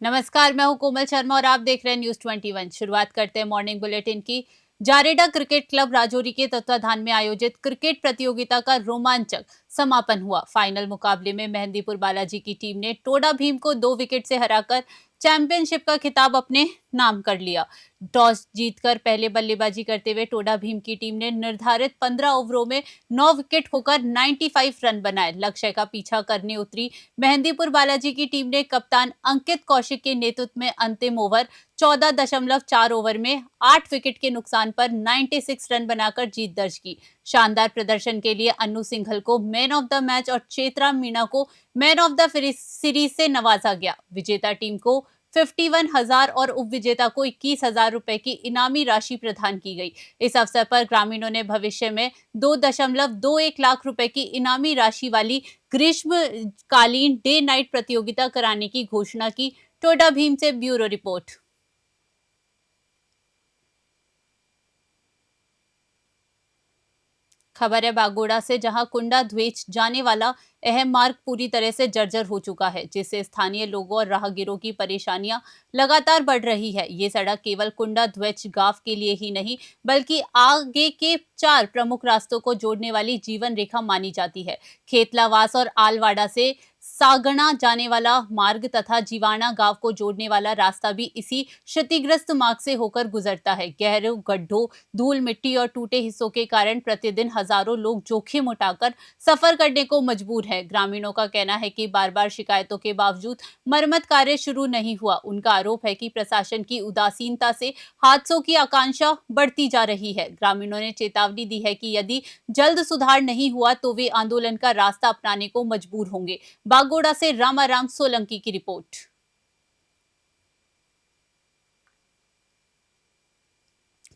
नमस्कार, मैं हूं कोमल शर्मा और आप देख रहे हैं न्यूज 21। शुरुआत करते हैं मॉर्निंग बुलेटिन की। जारेडा क्रिकेट क्लब राजौरी के तत्वाधान में आयोजित क्रिकेट प्रतियोगिता का रोमांचक समापन हुआ। फाइनल मुकाबले में मेहंदीपुर बालाजी की टीम ने टोडा भीम को 2 विकेट से हराकर चैंपियनशिप का खिताब अपने नाम कर लिया। टॉस जीतकर पहले बल्लेबाजी करते हुए टोडा भीम की टीम ने निर्धारित 15 ओवरों में 9 विकेट खोकर 95 रन बनाए। लक्ष्य का पीछा करने उतरी मेहंदीपुर बालाजी की टीम ने कप्तान अंकित कौशिक के नेतृत्व में अंतिम ओवर 14.4 ओवर में 8 विकेट के नुकसान पर 96 रन बनाकर जीत दर्ज की। शानदार प्रदर्शन के लिए अन्नू सिंघल को मैन ऑफ द मैच और चेतराम मीणा को मैन ऑफ द सीरीज से नवाजा गया। विजेता टीम को 51,000 और उपविजेता को 21,000 रुपए की इनामी राशि प्रदान की गई। इस अवसर पर ग्रामीणों ने भविष्य में 2.21 लाख रुपए की इनामी राशि वाली ग्रीष्मकालीन डे नाइट प्रतियोगिता कराने की घोषणा की। टोडा भीम से ब्यूरो रिपोर्ट। खबर है बागोड़ा से, जहां कुंडा ध्वेच जाने वाला अहम मार्ग पूरी तरह से जर्जर हो चुका है, जिससे स्थानीय लोगों और राहगीरों की परेशानियां लगातार बढ़ रही है। ये सड़क केवल कुंडा ध्वेच गांव के लिए ही नहीं बल्कि आगे के 4 प्रमुख रास्तों को जोड़ने वाली जीवन रेखा मानी जाती है। खेतलावास और आलवाड़ा से सागणा जाने वाला मार्ग तथा जीवाणा गांव को जोड़ने वाला रास्ता भी इसी क्षतिग्रस्त मार्ग से होकर गुजरता है। गहरे गड्ढों, धूल मिट्टी और टूटे हिस्सों के कारण प्रतिदिन हजारों लोग जोखिम उठाकर सफर करने को मजबूर हैं। ग्रामीणों का कहना है कि बार बार शिकायतों के बावजूद मरम्मत कार्य शुरू नहीं हुआ। उनका आरोप है कि प्रशासन की उदासीनता से हादसों की आकांक्षा बढ़ती जा रही है। ग्रामीणों ने चेतावनी दी है कि यदि जल्द सुधार नहीं हुआ तो वे आंदोलन का रास्ता अपनाने को मजबूर होंगे। बागोड़ा से रामाराम सोलंकी की रिपोर्ट।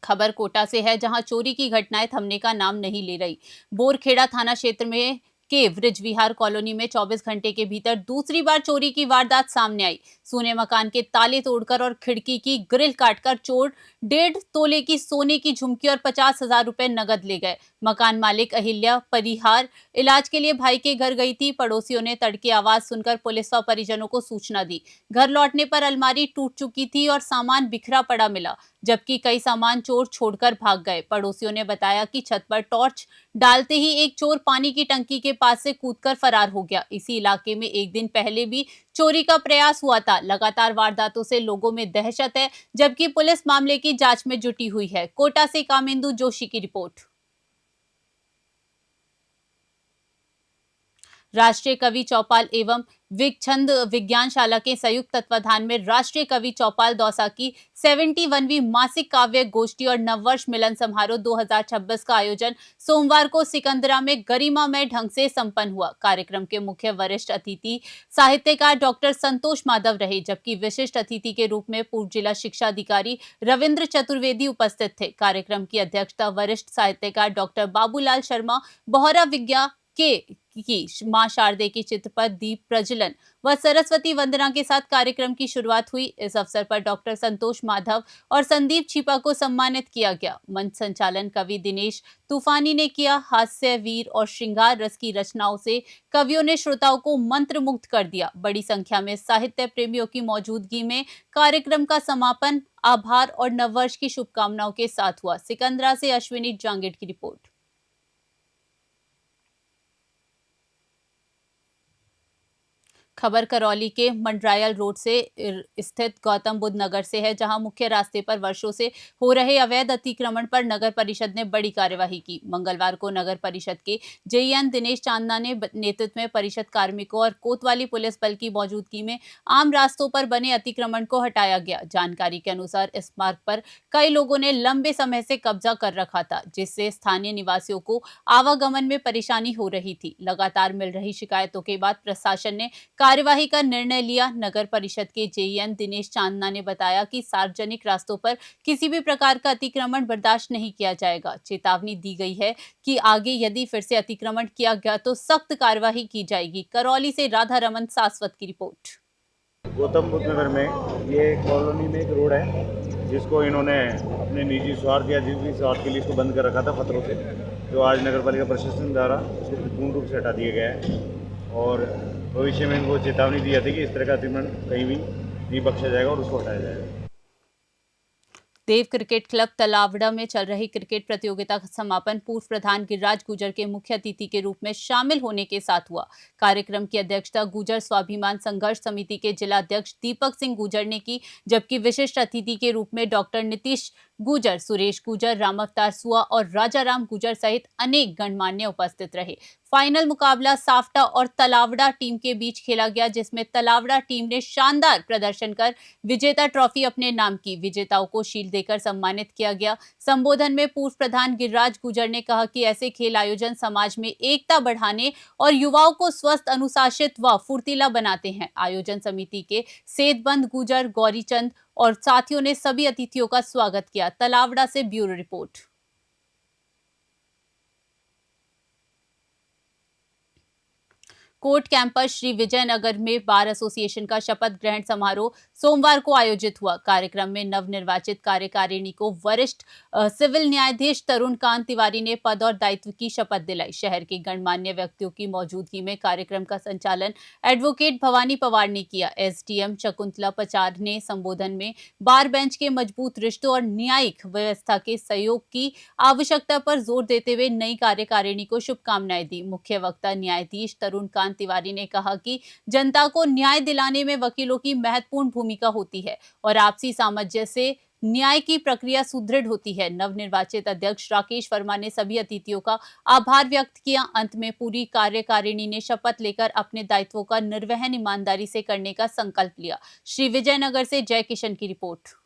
खबर कोटा से है, जहां चोरी की घटनाएं थमने का नाम नहीं ले रही। बोरखेड़ा थाना क्षेत्र में के ब्रिज विहार कॉलोनी में 24 घंटे के भीतर दूसरी बार चोरी की वारदात सामने आई। सूने मकान के ताले तोड़कर और खिड़की की ग्रिल काटकर चोर 1.5 तोले की सोने की झुमकी और 50,000 रुपए नगद ले गए। मकान मालिक अहिल्या परिहार इलाज के लिए भाई के घर गई थी। पड़ोसियों ने तड़के आवाज सुनकर पुलिस व परिजनों को सूचना दी। घर लौटने पर अलमारी टूट चुकी थी और सामान बिखरा पड़ा मिला, जबकि कई सामान चोर छोड़कर भाग गए। पड़ोसियों ने बताया कि छत पर टॉर्च डालते ही एक चोर पानी की टंकी के पास से कूदकर फरार हो गया। इसी इलाके में एक दिन पहले भी चोरी का प्रयास हुआ था। लगातार वारदातों से लोगों में दहशत है, जबकि पुलिस मामले की जांच में जुटी हुई है। कोटा से कामेंदु जोशी की रिपोर्ट। राष्ट्रीय कवि चौपाल एवं विगछंद विज्ञानशाला के संयुक्त तत्वाधान में राष्ट्रीय कवि चौपाल दौसा की 71वीं मासिक काव्य गोष्ठी और नववर्ष मिलन समारोह 2026 का आयोजन सोमवार को सिकंदरा में गरिमामय ढंग से संपन्न हुआ। कार्यक्रम के मुख्य वरिष्ठ अतिथि साहित्यकार डॉक्टर संतोष माधव रहे, जबकि विशिष्ट अतिथि के रूप में पूर्व जिला शिक्षा अधिकारी रविंद्र चतुर्वेदी उपस्थित थे। कार्यक्रम की अध्यक्षता वरिष्ठ साहित्यकार डॉक्टर बाबूलाल शर्मा बोहरा विज्ञा की मां शारदे के चित्र पर दीप प्रज्वलन व सरस्वती वंदना के साथ कार्यक्रम की शुरुआत हुई। इस अवसर पर डॉक्टर संतोष माधव और संदीप छिपा को सम्मानित किया गया। मंच संचालन कवि दिनेश तूफानी ने किया। हास्य, वीर और श्रृंगार रस की रचनाओं से कवियों ने श्रोताओं को मंत्रमुग्ध कर दिया। बड़ी संख्या में साहित्य प्रेमियों की मौजूदगी में कार्यक्रम का समापन आभार और नववर्ष की शुभकामनाओं के साथ हुआ। सिकंदरा से अश्विनी जांगेट की रिपोर्ट। खबर करौली के मंडरायल रोड से स्थित गौतम बुद्ध नगर से है, जहां मुख्य रास्ते पर वर्षों से हो रहे अवैध अतिक्रमण पर नगर परिषद ने बड़ी कार्यवाही की। मंगलवार को नगर परिषद के जेईएन दिनेश चांदना ने नेतृत्व में परिषद कार्मिकों और कोतवाली पुलिस बल की मौजूदगी में आम रास्तों पर बने अतिक्रमण को हटाया गया। जानकारी के अनुसार इस मार्ग पर कई लोगों ने लंबे समय से कब्जा कर रखा था, जिससे स्थानीय निवासियों को आवागमन में परेशानी हो रही थी। लगातार मिल रही शिकायतों के बाद प्रशासन ने कार्यवाही का निर्णय लिया। नगर परिषद के जेईएन दिनेश चांदना ने बताया कि सार्वजनिक रास्तों पर किसी भी प्रकार का अतिक्रमण बर्दाश्त नहीं किया जाएगा। चेतावनी दी गई है कि आगे यदि फिर से अतिक्रमण किया गया तो सख्त कार्यवाही की जाएगी। करौली से राधा रमन सासवत की रिपोर्ट। गौतम बुद्ध नगर में ये कॉलोनी में एक रोड है, जिसको इन्होंने अपने निजी स्वार्थ या जिस भी स्वार्थ के लिए इसको बंद कर रखा था पत्थरों से, जो आज नगर पालिका प्रशासन द्वारा इसको पूर्ण रूप से हटा दिया गया है। और भविष्य में इनको चेतावनी दी जाती है कि इस तरह का अतिक्रमण कहीं भी नहीं बख्शा जाएगा और उसको हटाया जाएगा। देव क्रिकेट क्लब तलावड़ा में चल रही क्रिकेट प्रतियोगिता का समापन पूर्व प्रधान गिरिराज गुर्जर के मुख्य अतिथि के रूप में शामिल होने के साथ हुआ। कार्यक्रम की अध्यक्षता गुर्जर स्वाभिमान संघर्ष समिति के जिला अध्यक्ष दीपक सिंह गुर्जर ने की, जबकि विशिष्ट अतिथि के रूप में डॉक्टर नीतीश गुर्जर, सुरेश गुर्जर, राम अवतार सुआ और राजाराम गुर्जर सहित अनेक गणमान्य उपस्थित रहे। फाइनल मुकाबला साफ्टा और तलावड़ा टीम के बीच खेला गया, जिसमें तलावड़ा टीम ने शानदार प्रदर्शन कर विजेता ट्रॉफी अपने नाम की। विजेताओं को शील्ड देकर सम्मानित किया गया। संबोधन में पूर्व प्रधान गिरिराज गुर्जर ने कहा कि ऐसे खेल आयोजन समाज में एकता बढ़ाने और युवाओं को स्वस्थ, अनुशासित व फुर्तीला बनाते हैं। आयोजन समिति के सेतबंद गुर्जर, गौरीचंद और साथियों ने सभी अतिथियों का स्वागत किया। तलावड़ा से bureau report. Court campus Shri Vijaynagar में बार एसोसिएशन का शपथ ग्रहण समारोह सोमवार को आयोजित हुआ। कार्यक्रम में नवनिर्वाचित कार्यकारिणी को वरिष्ठ सिविल न्यायाधीश तरुण कांत तिवारी ने पद और दायित्व की शपथ दिलाई। शहर के गणमान्य व्यक्तियों की मौजूदगी में कार्यक्रम का संचालन एडवोकेट भवानी पवार ने किया। एसडीएम शकुंतला पचार ने संबोधन में बार बेंच के मजबूत रिश्तों और न्यायिक व्यवस्था के सहयोग की आवश्यकता पर जोर देते हुए नई कार्यकारिणी को शुभकामनाएं दी। मुख्य वक्ता न्यायाधीश तरुण कांत तिवारी ने कहा कि जनता को न्याय दिलाने में वकीलों की महत्वपूर्ण भूमिका होती है और आपसी सामंजस्य से न्याय की प्रक्रिया सुदृढ़ होती है। नवनिर्वाचित अध्यक्ष राकेश वर्मा ने सभी अतिथियों का आभार व्यक्त किया। अंत में पूरी कार्यकारिणी ने शपथ लेकर अपने दायित्वों का निर्वहन ईमानदारी से करने का संकल्प लिया। श्री विजयनगर से जय किशन की रिपोर्ट।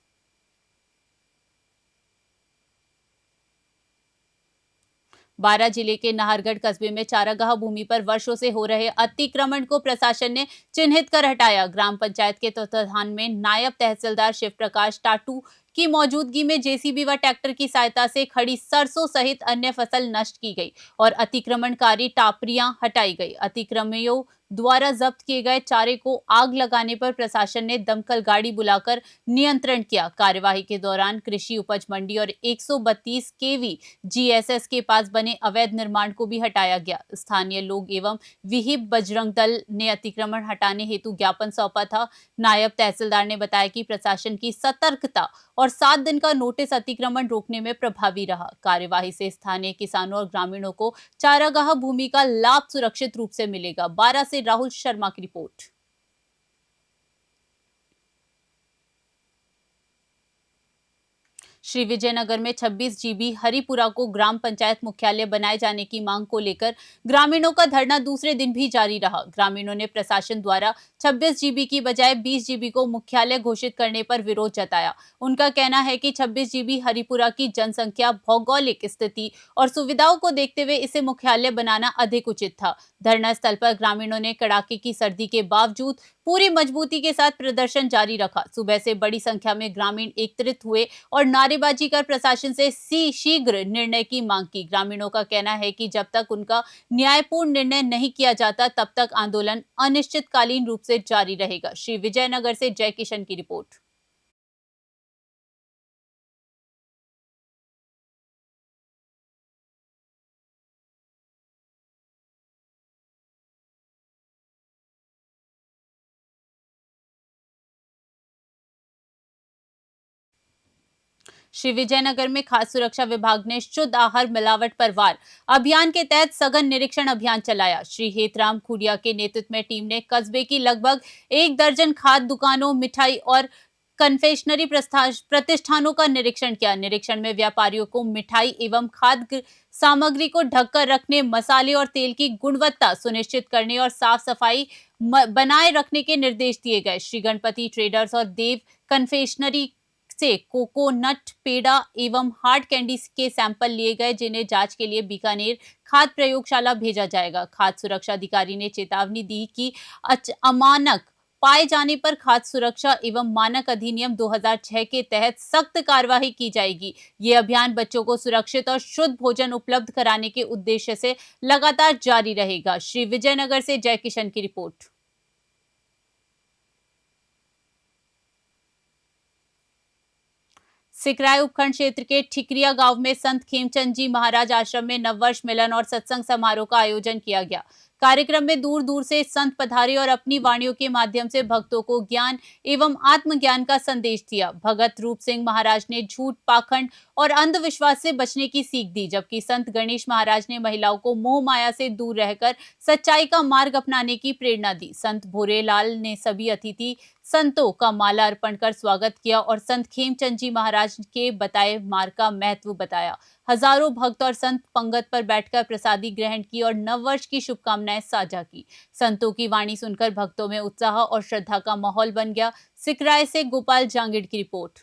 बारां जिले के नाहरगढ़ कस्बे में चारागाह भूमि पर वर्षों से हो रहे अतिक्रमण को प्रशासन ने चिन्हित कर हटाया। ग्राम पंचायत के तत्वाधान में नायब तहसीलदार शिव प्रकाश टाटू की मौजूदगी में जेसीबी व ट्रैक्टर की सहायता से खड़ी सरसों सहित अन्य फसल नष्ट की गई और अतिक्रमणकारी टापरियां हटाई गई। अतिक्रमियों द्वारा जब्त किए गए चारे को आग लगाने पर प्रशासन ने दमकल गाड़ी बुलाकर नियंत्रण किया। कार्यवाही के दौरान कृषि उपज मंडी और 132 केवी जीएसएस के पास बने अवैध निर्माण को भी हटाया गया। स्थानीय लोग एवं विहिप बजरंग दल ने अतिक्रमण हटाने हेतु ज्ञापन सौंपा था। नायब तहसीलदार ने बताया कि प्रशासन की सतर्कता और 7 दिन का नोटिस अतिक्रमण रोकने में प्रभावी रहा। कार्यवाही से स्थानीय किसानों और ग्रामीणों को चारागाह भूमि का लाभ सुरक्षित रूप से मिलेगा। बारां से राहुल शर्मा की रिपोर्ट। श्री विजयनगर में 26 जीबी हरिपुरा को ग्राम पंचायत मुख्यालय बनाए जाने की मांग को लेकर ग्रामीणों का धरना दूसरे दिन भी जारी रहा। ग्रामीणों ने प्रशासन द्वारा 26 जीबी की बजाय 20 जीबी को मुख्यालय घोषित करने पर विरोध जताया। उनका कहना है कि 26 जीबी हरिपुरा की जनसंख्या, भौगोलिक स्थिति और सुविधाओं को देखते हुए इसे मुख्यालय बनाना अधिक उचित था। धरना स्थल पर ग्रामीणों ने कड़ाके की सर्दी के बावजूद पूरी मजबूती के साथ प्रदर्शन जारी रखा। सुबह से बड़ी संख्या में ग्रामीण एकत्रित हुए और नारेबाजी कर प्रशासन से शीघ्र निर्णय की मांग की। ग्रामीणों का कहना है कि जब तक उनका न्यायपूर्ण निर्णय नहीं किया जाता तब तक आंदोलन अनिश्चितकालीन रूप से जारी रहेगा। श्री विजयनगर से जय किशन की रिपोर्ट। श्री विजयनगर में खाद्य सुरक्षा विभाग ने शुद्ध आहार मिलावट पर वार अभियान के तहत सघन निरीक्षण अभियान चलाया। श्री हेतराम खुड़िया के नेतृत्व में टीम ने कस्बे की लगभग 1 दर्जन खाद्य दुकानों, मिठाई और कन्फेक्शनरी प्रतिष्ठानों का निरीक्षण किया। निरीक्षण में व्यापारियों को मिठाई एवं खाद्य सामग्री को ढककर रखने, मसाले और तेल की गुणवत्ता सुनिश्चित करने और साफ सफाई बनाए रखने के निर्देश दिए गए। श्री गणपति ट्रेडर्स और देव कन्फेक्शनरी से कोकोनट, पेड़ा एवं हार्ड कैंडी के सैंपल लिए गए, जिन्हें जांच के लिए बीकानेर खाद्य प्रयोगशाला भेजा जाएगा। खाद्य सुरक्षा अधिकारी ने चेतावनी दी कि अमानक पाए जाने पर खाद्य सुरक्षा एवं मानक अधिनियम 2006 के तहत सख्त कार्रवाई की जाएगी। ये अभियान बच्चों को सुरक्षित और शुद्ध भोजन उपलब्ध कराने के उद्देश्य से लगातार जारी रहेगा। श्री विजयनगर से जय किशन की रिपोर्ट। सिकराय उपखंड क्षेत्र के ठिकरिया गांव में संत खेमचंद जी महाराज आश्रम में नववर्ष मिलन और सत्संग समारोह का आयोजन किया गया। कार्यक्रम में दूर दूर से संत पधारे और अपनी वाणियों के माध्यम से भक्तों को ज्ञान एवं आत्मज्ञान का संदेश दिया। भगत रूप सिंह महाराज ने झूठ, पाखंड और अंधविश्वास से बचने की सीख दी, जबकि संत गणेश महाराज ने महिलाओं को मोह माया से दूर रहकर सच्चाई का मार्ग अपनाने की प्रेरणा दी। संत भूरेलाल ने सभी अतिथि संतों का माला अर्पण कर स्वागत किया और संत खेमचंद जी महाराज के बताए मार्ग का महत्व बताया। हजारों भक्त और संत पंगत पर बैठकर प्रसादी ग्रहण की और नववर्ष की शुभकामनाएं साझा की। संतों की वाणी सुनकर भक्तों में उत्साह और श्रद्धा का माहौल बन गया। सिकराय से गोपाल जांगिड़ की रिपोर्ट।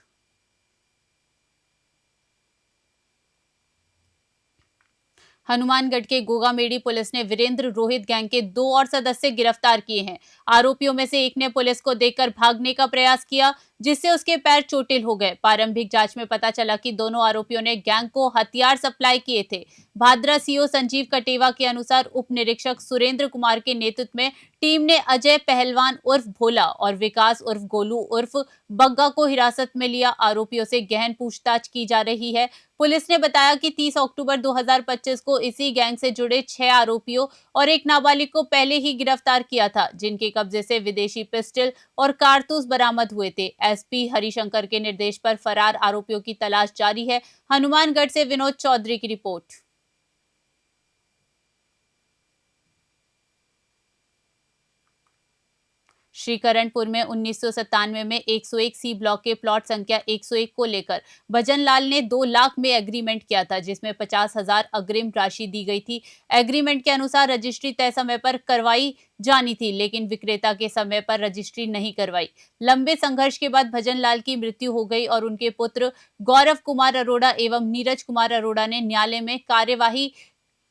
हनुमानगढ़ के गोगामेड़ी पुलिस ने वीरेंद्र रोहित गैंग के 2 और सदस्य गिरफ्तार किए हैं। आरोपियों में से एक ने पुलिस को देखकर भागने का प्रयास किया, जिससे उसके पैर चोटिल हो गए। प्रारंभिक जांच में पता चला कि दोनों आरोपियों ने गैंग को हथियार सप्लाई किए थे। भादरा सीओ संजीव कटेवा के अनुसार उप निरीक्षक सुरेंद्र कुमार के नेतृत्व में टीम ने अजय पहलवान उर्फ भोला और विकास उर्फ गोलू उर्फ बग्गा को हिरासत में लिया। आरोपियों से गहन पूछताछ की जा रही है। पुलिस ने बताया कि 30 अक्टूबर 2025 को इसी गैंग से जुड़े 6 आरोपियों और एक नाबालिग को पहले ही गिरफ्तार किया था, जिनके कब्जे से विदेशी पिस्टल और कारतूस बरामद हुए थे। एसपी हरिशंकर के निर्देश पर फरार आरोपियों की तलाश जारी है। हनुमानगढ़ से विनोद चौधरी की रिपोर्ट। श्रीकरणपुर में 1997 में 101 सी ब्लॉक के प्लॉट संख्या 101 को लेकर भजन लाल ने 2 लाख में एग्रीमेंट किया था, जिसमें 50,000 अग्रिम राशि दी गई थी। एग्रीमेंट के अनुसार रजिस्ट्री तय समय पर करवाई जानी थी, लेकिन विक्रेता के समय पर रजिस्ट्री नहीं करवाई। लंबे संघर्ष के बाद भजन लाल की मृत्यु हो गई और उनके पुत्र गौरव कुमार अरोड़ा एवं नीरज कुमार अरोड़ा ने न्यायालय में कार्यवाही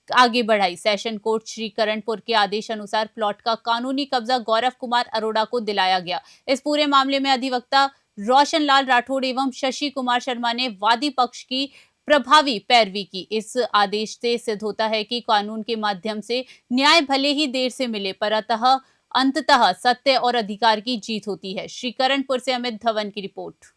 आगे बढ़ाई। सेशन कोर्ट श्रीकरणपुर के आदेश अनुसार प्लॉट का कानूनी कब्जा गौरव कुमार अरोड़ा को दिलाया गया। इस पूरे मामले में अधिवक्ता रोशन लाल राठौड़ एवं शशि कुमार शर्मा ने वादी पक्ष की प्रभावी पैरवी की। इस आदेश से सिद्ध होता है कि कानून के माध्यम से न्याय भले ही देर से मिले, पर अंततः सत्य और अधिकार की जीत होती है। श्रीकरणपुर से अमित धवन की रिपोर्ट।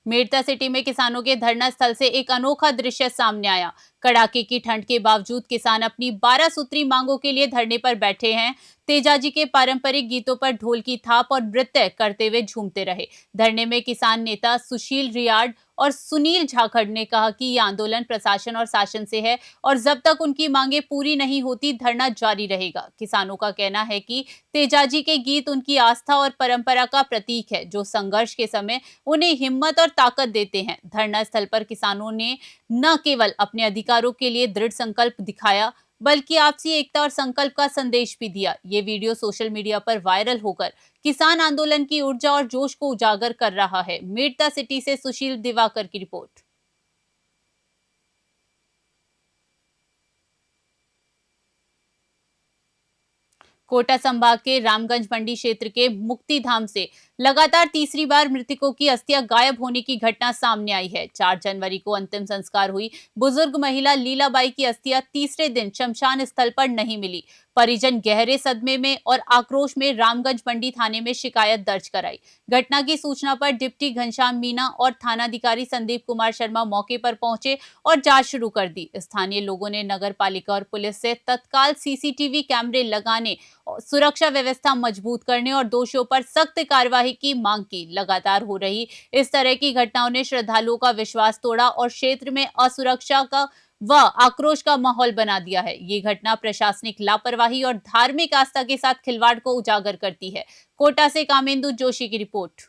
मेड़ता सिटी में किसानों के धरना स्थल से एक अनोखा दृश्य सामने आया। कड़ाके की ठंड के बावजूद किसान अपनी 12 सूत्री मांगों के लिए धरने पर बैठे हैं। तेजाजी के पारंपरिक गीतों पर ढोल की थाप और नृत्य करते हुए झूमते रहे। धरने में किसान नेता सुशील रियाड़ और सुनील झाखड़ ने कहा कि ये आंदोलन प्रशासन और शासन से है और जब तक उनकी मांगे पूरी नहीं होती धरना जारी रहेगा। किसानों का कहना है कि तेजाजी के गीत उनकी आस्था और परंपरा का प्रतीक है, जो संघर्ष के समय उन्हें हिम्मत और ताकत देते हैं। धरना स्थल पर किसानों ने न केवल अपने अधिकारों के लिए दृढ़ संकल्प दिखाया, बल्कि आपसी एकता और संकल्प का संदेश भी दिया। ये वीडियो सोशल मीडिया पर वायरल होकर किसान आंदोलन की ऊर्जा और जोश को उजागर कर रहा है। मेड़ता सिटी से सुशील दिवाकर की रिपोर्ट। कोटा संभाग के रामगंज मंडी क्षेत्र के मुक्ति धाम से लगातार तीसरी बार मृतकों की अस्थियां गायब होने की घटना सामने आई है। 4 जनवरी को अंतिम संस्कार हुई बुजुर्ग महिला लीलाबाई की अस्थियां तीसरे दिन शमशान स्थल पर नहीं मिली। परिजन गहरे सदमे में और आक्रोश में रामगंज मंडी थाने में शिकायत दर्ज कराई। घटना की सूचना पर डिप्टी घनश्याम मीना और थानाधिकारी संदीप कुमार शर्मा मौके पर पहुंचे और जांच शुरू कर दी। स्थानीय लोगों ने नगर पालिका और पुलिस से तत्काल सीसीटीवी कैमरे लगाने, सुरक्षा व्यवस्था मजबूत करने और दोषियों पर सख्त कार्रवाई की मांग की। लगातार हो रही इस तरह की घटनाओं ने श्रद्धालुओं का विश्वास तोड़ा और क्षेत्र में असुरक्षा का व आक्रोश का माहौल बना दिया है। ये घटना प्रशासनिक लापरवाही और धार्मिक आस्था के साथ खिलवाड़ को उजागर करती है। कोटा से कामेंदु जोशी की रिपोर्ट।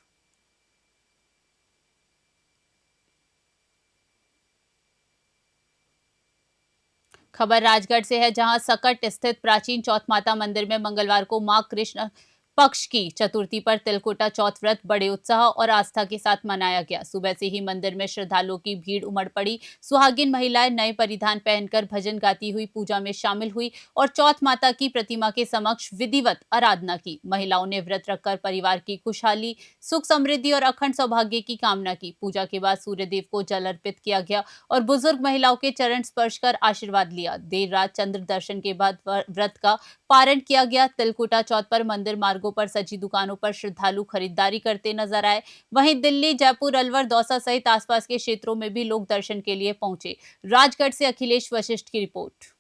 खबर राजगढ़ से है, जहां सकट स्थित प्राचीन चौथ माता मंदिर में मंगलवार को मां कृष्ण पक्ष की चतुर्थी पर तिलकुटा चौथ व्रत बड़े उत्साह और आस्था के साथ मनाया गया। सुबह से ही मंदिर में श्रद्धालुओं की भीड़ उमड़ पड़ी। सुहागिन महिलाएं नए परिधान पहनकर भजन गाती हुई पूजा में शामिल हुई और चौथ माता की प्रतिमा के समक्ष विधिवत आराधना की। महिलाओं ने व्रत रखकर परिवार की खुशहाली, सुख समृद्धि और अखंड सौभाग्य की कामना की। पूजा के बाद सूर्यदेव को जल अर्पित किया गया और बुजुर्ग महिलाओं के चरण स्पर्श कर आशीर्वाद लिया। देर रात चंद्र दर्शन के बाद व्रत का पारण किया गया। तिलकुटा चौथ पर मंदिर मार्गों मार्गों पर सजी दुकानों पर श्रद्धालु खरीदारी करते नजर आए। वहीं दिल्ली, जयपुर, अलवर, दौसा सहित आसपास के क्षेत्रों में भी लोग दर्शन के लिए पहुंचे। राजगढ़ से अखिलेश वशिष्ठ की रिपोर्ट।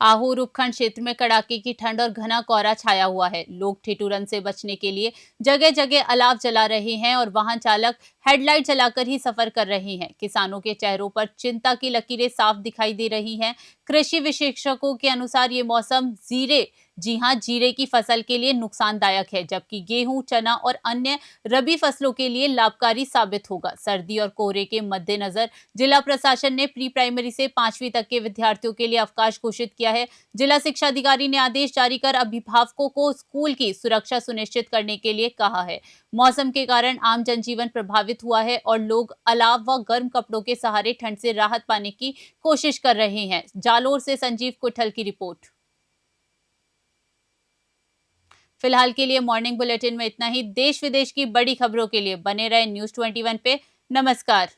आहूर उपखंड क्षेत्र में कड़ाके की ठंड और घना कोहरा छाया हुआ है। लोग ठिठुरन से बचने के लिए जगह जगह अलाव जला रहे हैं और वाहन चालक हेडलाइट जलाकर ही सफर कर रहे हैं। किसानों के चेहरों पर चिंता की लकीरें साफ दिखाई दे रही हैं। कृषि विशेषज्ञों के अनुसार ये मौसम जीरे की फसल के लिए नुकसानदायक है, जबकि गेहूं, चना और अन्य रबी फसलों के लिए लाभकारी साबित होगा। सर्दी और कोहरे के मद्देनजर जिला प्रशासन ने प्री प्राइमरी से 5वीं तक के विद्यार्थियों के लिए अवकाश घोषित किया है। जिला शिक्षा अधिकारी ने आदेश जारी कर अभिभावकों को स्कूल की सुरक्षा सुनिश्चित करने के लिए कहा है। मौसम के कारण आम जनजीवन प्रभावित हुआ है और लोग अलाव व गर्म कपड़ों के सहारे ठंड से राहत पाने की कोशिश कर रहे हैं। जालोर से संजीव कुठल की रिपोर्ट। फिलहाल के लिए मॉर्निंग बुलेटिन में इतना ही। देश विदेश की बड़ी खबरों के लिए बने रहे न्यूज़ 21 पे। नमस्कार।